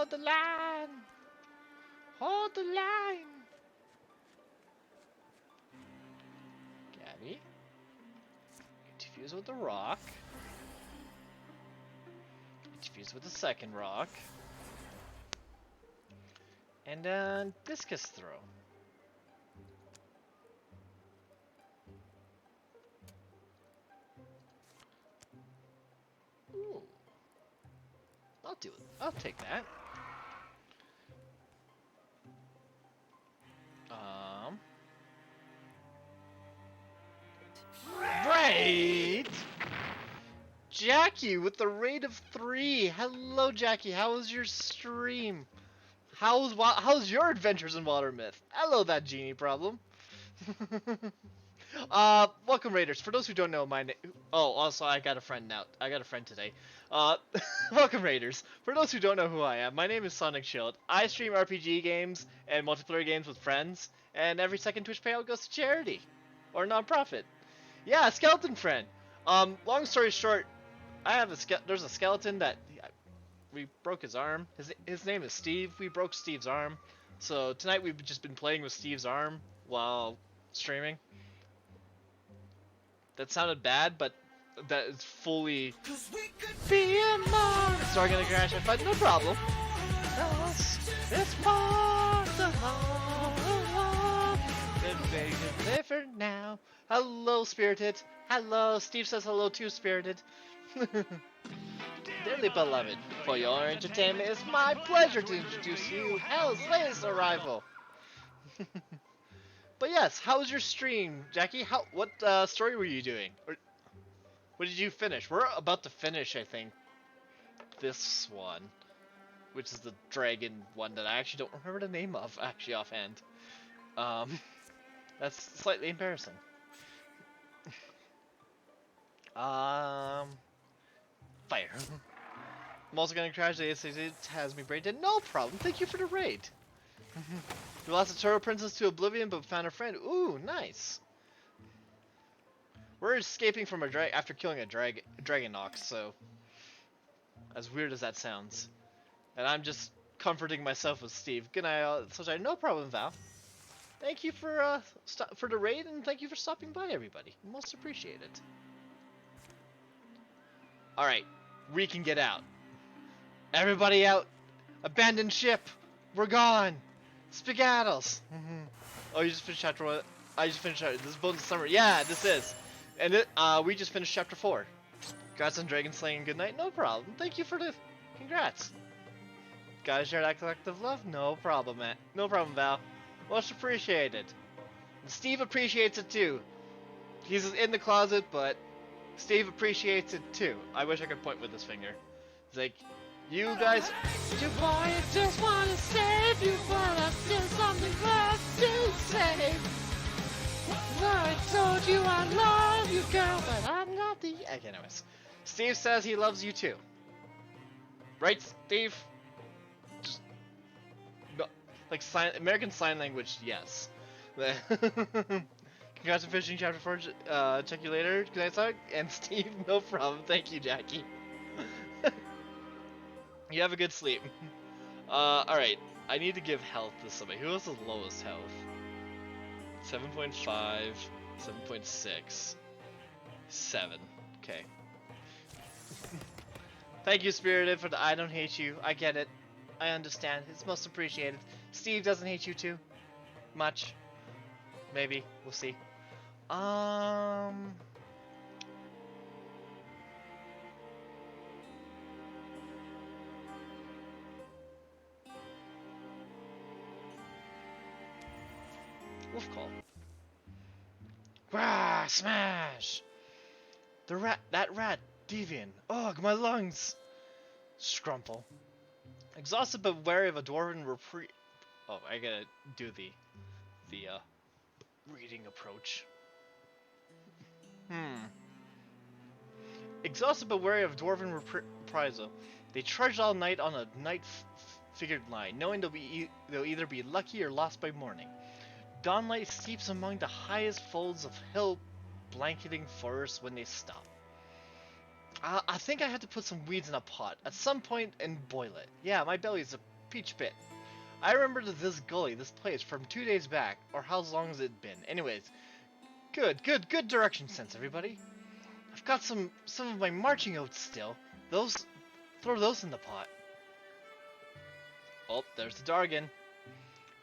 Hold the line! Hold the line! Gabby. Defuse with the rock. Defuse with the second rock. And then discus throw. Ooh. I'll do it. I'll take that. Right! Jackie with the rate of 3. Hello, Jackie. How was your stream? How's your adventures in Wildermyth? Hello, that genie problem. Welcome, Raiders. For those who don't know my name, oh, also I got a friend now. I got a friend today. Welcome, Raiders. For those who don't know who I am, my name is Sonic Shield. I stream RPG games and multiplayer games with friends, and every second Twitch payout goes to charity or nonprofit. Yeah, skeleton friend. Long story short, there's a skeleton that we broke his arm. His name is Steve. We broke Steve's arm. So tonight we've just been playing with Steve's arm while streaming. That sounded bad, but that is fully be among. Sorry, gonna crash. I fight, no problem. It's part of live now. Hello, Spirited. Hello, Steve says hello too, Spirited. Dearly beloved, for your entertainment, it's my pleasure to introduce you Hell's latest arrival. But yes, how was your stream, Jackie? What story were you doing? Or what did you finish? We're about to finish, I think, this one, which is the dragon one that I actually don't remember the name of, actually, offhand. That's slightly embarrassing. Fire. I'm also gonna crash the A6. Has me braided. No problem. Thank you for the raid. We lost the Turtle Princess to oblivion, but found a friend. Ooh, nice. We're escaping from a after killing a dragon ox. So, as weird as that sounds, and I'm just comforting myself with Steve. Good night, Sunshine. No problem, Val. Thank you for the raid, and thank you for stopping by, everybody. Most appreciated. All right, we can get out. Everybody out. Abandoned ship. We're gone. Spagaddles. Oh, you just finished chapter 1. I just finished chapter. This is Bones of Summer. Yeah, this is. And we just finished chapter 4. Congrats on dragon slaying. Good night. No problem. Thank you for the congrats. Gotta share that collective love. No problem, Matt. No problem, Val. Much appreciated. And Steve appreciates it too. He's in the closet, but Steve appreciates it too. I wish I could point with this finger. It's like, you guys. You boy, I just wanna save you, but I've still something left to say. I told you I love you, girl, but I'm not the. Okay, anyways. Steve says he loves you too. Right, Steve? Just. No, like American Sign Language, yes. Congrats on finishing chapter 4. Check you later. Good night, Sonic. And Steve, no problem. Thank you, Jackie. You have a good sleep. Alright. I need to give health to somebody. Who has the lowest health? 7.5, 7.6, 7. Okay. Thank you, Spirited, for the I don't hate you. I get it. I understand. It's most appreciated. Steve doesn't hate you too. Much. Maybe. We'll see. Wolf call. Rah! Smash! That rat, deviant. Ugh, my lungs! Scrumple. Exhausted but wary of a dwarven reprieve. Oh, I gotta do the reading approach. Exhausted but wary of dwarven reprisal, they trudged all night on a night-figured line, knowing they'll either be lucky or lost by morning. Dawnlight steeps among the highest folds of hill blanketing forest when they stop. I think I have to put some weeds in a pot at some point and boil it. Yeah, my belly's peach pit. I remember this gully, this place, from 2 days back, or how long has it been? Anyways, good direction sense, everybody. I've got some of my marching oats still. Throw those in the pot. Oh, there's the Dargan.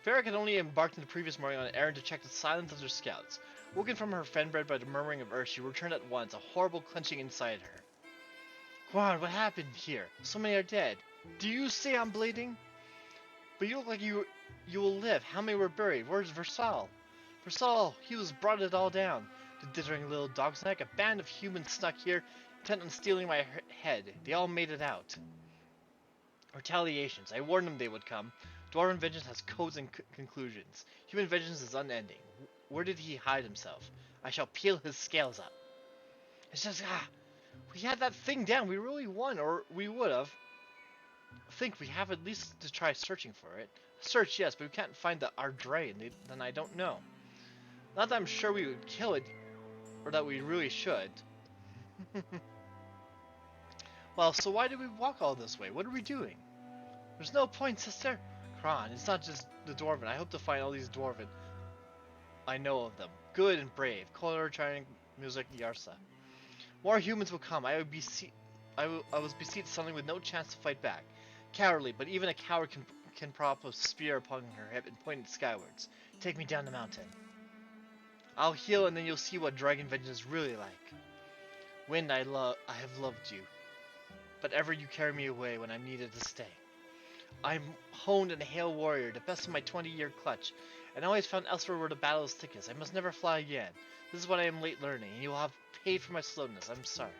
Farrah had only embarked in the previous morning on an errand to check the silence of their scouts. Woken from her fen bed by the murmuring of earth, she returned at once, a horrible clenching inside her. Quan, what happened here? So many are dead. Do you say I'm bleeding? But you look like you will live. How many were buried? Where's Versal? Versal, he was brought it all down. The dithering little dog's neck. A band of humans snuck here, intent on stealing my head. They all made it out. Retaliations. I warned them they would come. Dwarven vengeance has codes and conclusions. Human vengeance is unending. Where did he hide himself? I shall peel his scales up. It's just, we had that thing down. We really won, or we would have. I think we have at least to try searching for it. Search, yes, but we can't find our dragon, then I don't know. Not that I'm sure we would kill it, or that we really should. Well, so why did we walk all this way? What are we doing? There's no point, sister. Kron, it's not just the Dwarven. I hope to find all these Dwarven. I know of them. Good and brave. Color, trying music, Yarsa. More humans will come. I was besieged suddenly with no chance to fight back. Cowardly, but even a coward can prop a spear upon her hip and point it skywards. Take me down the mountain. I'll heal and then you'll see what dragon vengeance is really like. Wind, I have loved you. But ever you carry me away when I'm needed to stay. I'm honed and a hale warrior, the best of my 20-year clutch, and always found elsewhere where the battle is thickest. I must never fly again. This is what I am late learning, and you will have paid for my slowness. I'm sorry.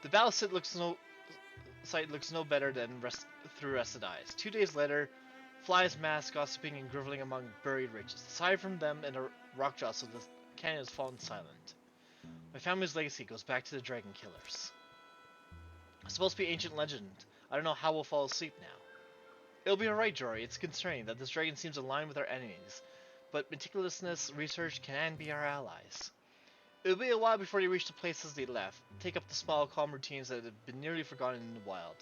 The battle site looks no better than through rested eyes. 2 days later, flies mass gossiping and groveling among buried riches. Aside from them and a rock jostle, the canyon has fallen silent. My family's legacy goes back to the dragon killers. It's supposed to be ancient legend. I don't know how we'll fall asleep now. It'll be alright, Jory. It's concerning that this dragon seems aligned with our enemies, but meticulousness, research can be our allies. It'll be a while before they reach the places they left, take up the small, calm routines that have been nearly forgotten in the wild.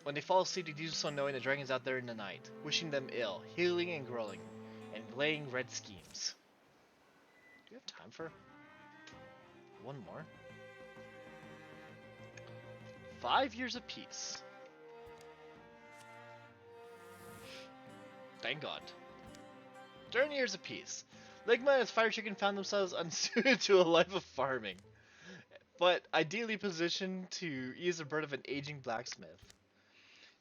When they fall asleep, they do so knowing the dragon's out there in the night, wishing them ill, healing and growing, and laying red schemes. Do we have time for one more? 5 years of peace. Thank God. During the years of peace, Ligma and his fire chicken found themselves unsuited to a life of farming, but ideally positioned to ease the burden of an aging blacksmith.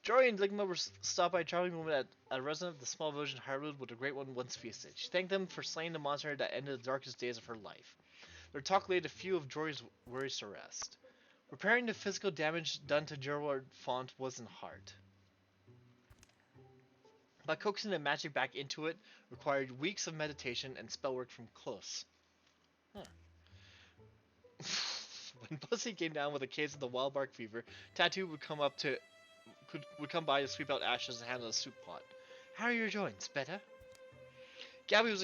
Jory and Ligma were stopped by a charming woman at a resident of the small village in Hardwood where the Great One once feasted. She thanked them for slaying the monster that ended the darkest days of her life. Their talk laid a few of Jory's worries to rest. Repairing the physical damage done to Gerard Font wasn't hard, but coaxing the magic back into it required weeks of meditation and spell work from close. Huh. When Bussy came down with a case of the wild bark fever, Tattoo would come by to sweep out ashes and handle a soup pot. How are your joints? Better? Gabby was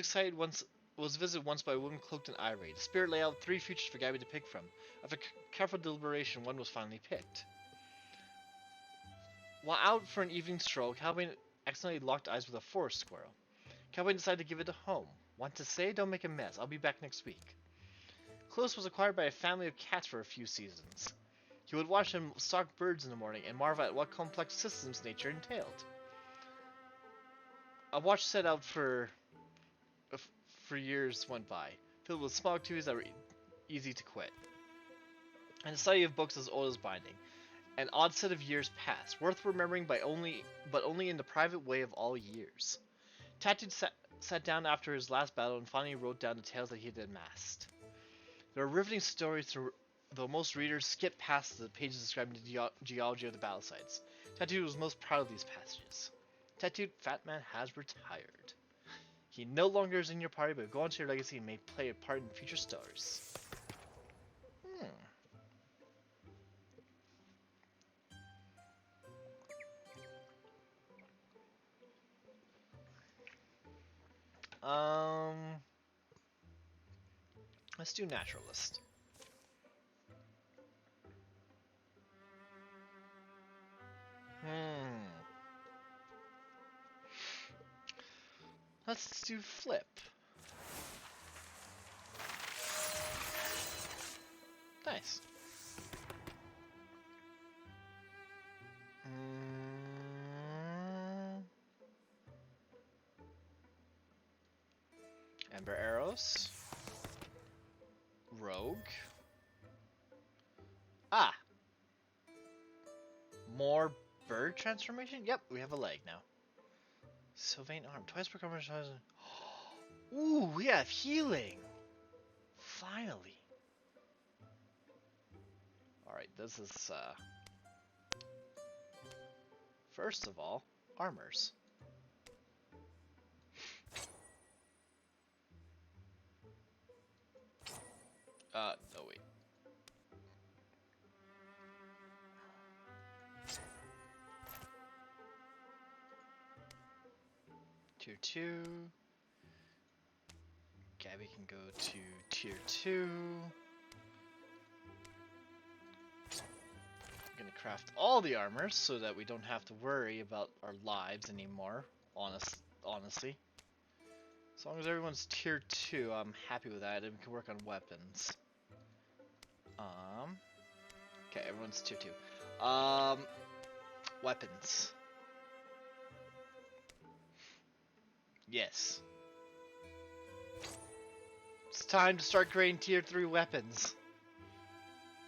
visited once by a woman cloaked and irate. The spirit lay out 3 futures for Gabby to pick from. After careful deliberation, one was finally picked. While out for an evening stroll, Calvin accidentally locked eyes with a forest squirrel. Calvin decided to give it a home. Want to say? Don't make a mess. I'll be back next week. Close was acquired by a family of cats for a few seasons. He would watch them stalk birds in the morning and marvel at what complex systems nature entailed. A watch set out for years went by, filled with small activities that were easy to quit. And the study of books as old as binding. An odd set of years passed, worth remembering but only in the private way of all years. Tattooed sat down after his last battle and finally wrote down the tales that he had amassed. There are riveting stories, though most readers skip past the pages describing the geology of the battle sites. Tattooed was most proud of these passages. Tattooed Fat Man has retired. He no longer is in your party, but go on to your legacy and may play a part in future stories. Let's do naturalist. Let's do flip. Nice. Ember arrows. Rogue. Ah! More bird transformation? Yep, we have a leg now. Sylvain arm. Twice per conversation. Ooh, we have healing! Finally. Alright, this is, first of all, armors. No wait. Tier 2. Gabby can go to Tier 2. I'm gonna craft all the armors so that we don't have to worry about our lives anymore, honestly. As long as everyone's Tier 2, I'm happy with that, and we can work on weapons. Okay, everyone's Tier 2. Weapons. Yes. It's time to start creating Tier 3 weapons.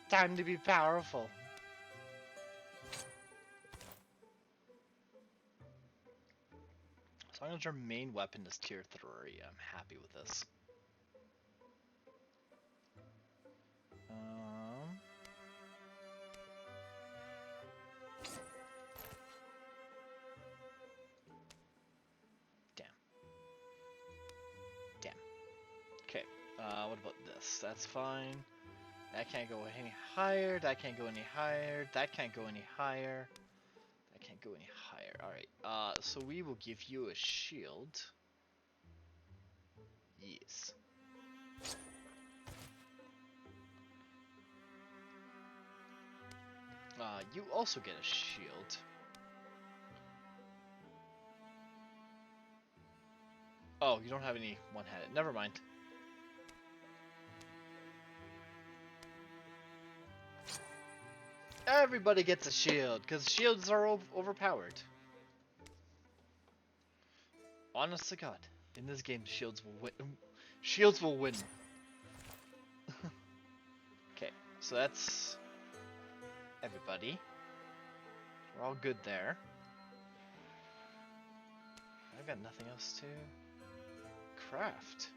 Time to be powerful. As long as our main weapon is Tier 3, I'm happy with this. Damn. Okay, what about this? That's fine. That can't go any higher, that can't go any higher, that can't go any higher. That can't go any higher. Alright, so we will give you a shield. Yes. You also get a shield. Oh, you don't have any one-handed. Never mind. Everybody gets a shield, because shields are overpowered. Honest to God, in this game, shields will win. Shields will win. Okay, so that's everybody. We're all good there. I've got nothing else to craft.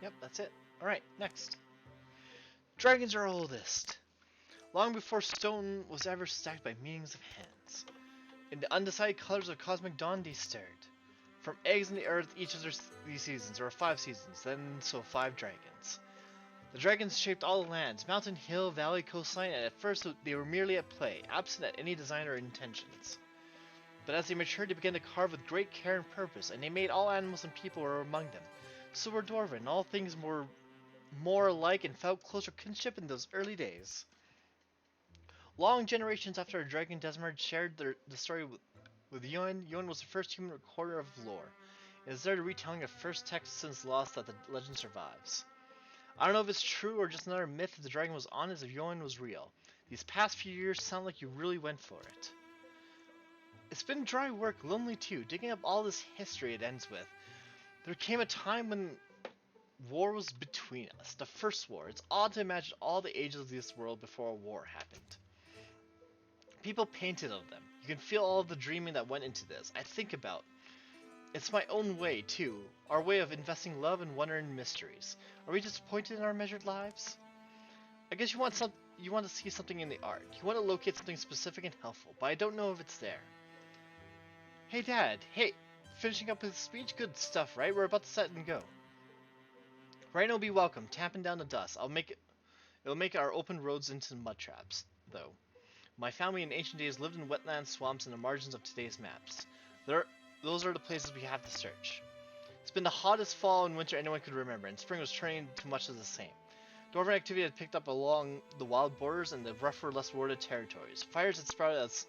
Yep, that's it. Alright, next. Dragons are oldest. Long before stone was ever stacked by meanings of hands. In the undecided colors of cosmic dawn they stared. From eggs in the earth each of these seasons, there were 5 seasons, then so 5 dragons. The dragons shaped all the lands, mountain, hill, valley, coastline, and at first they were merely at play, absent at any design or intentions. But as they matured, they began to carve with great care and purpose, and they made all animals and people were among them. So were dwarven, and all things were more alike and felt closer kinship in those early days. Long generations after a dragon Desmond shared the story with Ewan, Ewan was the first human recorder of lore. It is there the retelling of first text since lost that the legend survives. I don't know if it's true or just another myth if the dragon was honest, if Ewan was real. These past few years sound like you really went for it. It's been dry work, lonely too, digging up all this history it ends with. There came a time when war was between us, the first war. It's odd to imagine all the ages of this world before a war happened. People painted of them. You can feel all of the dreaming that went into this. I think about it's my own way, too. Our way of investing love and wonder in mysteries. Are we disappointed in our measured lives? I guess you want to see something in the art. You want to locate something specific and helpful, but I don't know if it's there. Hey, Dad. Hey, finishing up his speech? Good stuff, right? We're about to set and go. Rhino will be welcome, tamping down the dust. It'll make our open roads into mud traps, though. My family in ancient days lived in wetlands, swamps, and the margins of today's maps. Those are the places we have to search. It's been the hottest fall and winter anyone could remember, and spring was turning to much of the same. Dwarven activity had picked up along the wild borders and the rougher, less wooded territories. Fires had sprouted as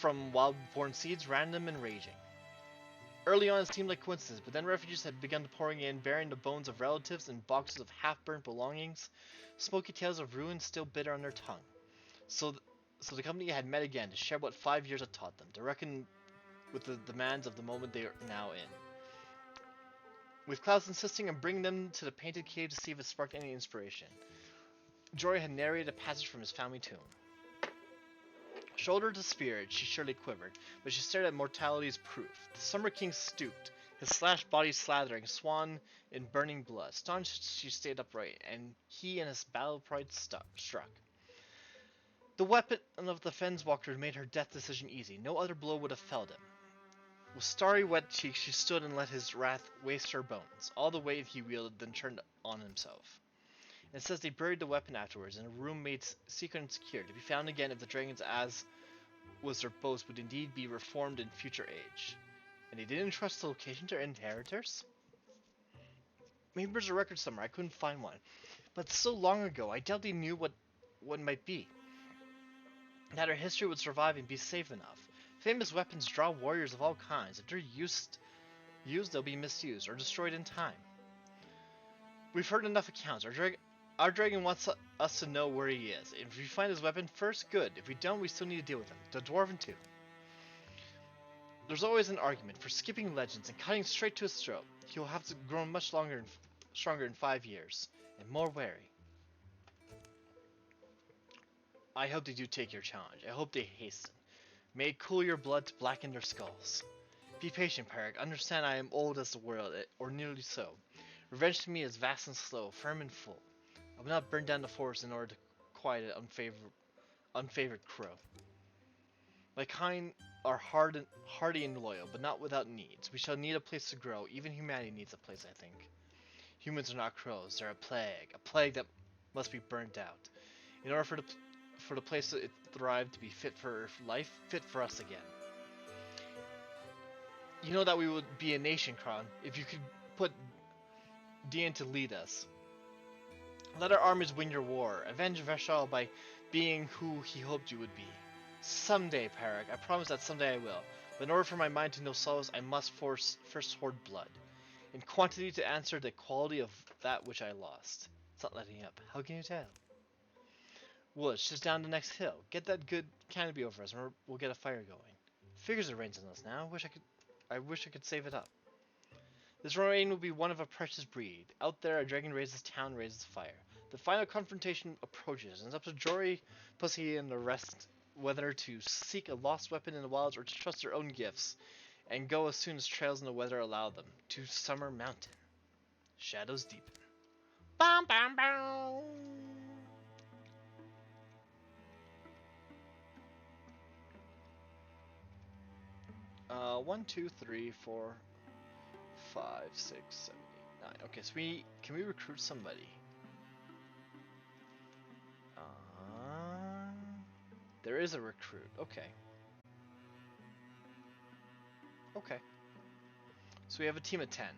from wild-born seeds, random and raging. Early on, it seemed like coincidence, but then refugees had begun pouring in, bearing the bones of relatives and boxes of half-burnt belongings, smoky tales of ruin still bitter on their tongue. So the company had met again to share what 5 years had taught them, to reckon with the demands of the moment they are now in. With Klaus insisting on bringing them to the painted cave to see if it sparked any inspiration, Jory had narrated a passage from his family tomb. Shoulder to spirit, she surely quivered, but she stared at mortality's proof. The Summer King stooped, his slashed body slathering, swan in burning blood. Astonished, she stayed upright, and he and his battle pride struck. The weapon of the Fenswalker made her death decision easy. No other blow would have felled him. With starry wet cheeks, she stood and let his wrath waste her bones. All the weight he wielded then turned on himself. And it says they buried the weapon afterwards in a room made secret and secure, to be found again if the dragons, as was their boast, would indeed be reformed in future age. And they didn't trust the location to their inheritors? Maybe there's a record somewhere, I couldn't find one. But so long ago, I doubt they knew what it might be. That our history would survive and be safe enough. Famous weapons draw warriors of all kinds. If they're used, they'll be misused or destroyed in time. We've heard enough accounts. Our dragon wants us to know where he is. If we find his weapon first, good. If we don't, we still need to deal with him. The dwarven too. There's always an argument for skipping legends and cutting straight to his throat. He'll have to grow much stronger in 5 years, and more wary. I hope they do take your challenge. I hope they hasten. May it cool your blood to blacken their skulls. Be patient, Perik. Understand I am old as the world, or nearly so. Revenge to me is vast and slow, firm and full. I will not burn down the forest in order to quiet an unfavored crow. My kind are hardy and loyal, but not without needs. We shall need a place to grow. Even humanity needs a place, I think. Humans are not crows. They're a plague that must be burnt out. In order for the place it thrived to be fit for life, fit for us again. You know that we would be a nation, Kron, if you could put Dian to lead us. Let our armies win your war. Avenge Vashal by being who he hoped you would be. Someday, Perik. I promise that someday I will. But in order for my mind to know solace, I must first hoard blood. In quantity to answer the quality of that which I lost. It's not letting up. How can you tell? Woods, just down the next hill. Get that good canopy over us, and we'll get a fire going. Figures it rains on us now. I wish I could save it up. This rain will be one of a precious breed. Out there, a dragon raises town, raises fire. The final confrontation approaches, and it's up to Jory, Pussy, and the rest whether to seek a lost weapon in the wilds or to trust their own gifts, and go as soon as trails and the weather allow them, to Summer Mountain. Shadows deepen. Bam, bam, bam. 1, 2, 3, 4, 5, 6, 7, 8, 9. Okay, so can we recruit somebody? There is a recruit. Okay. Okay. So we have a team of 10.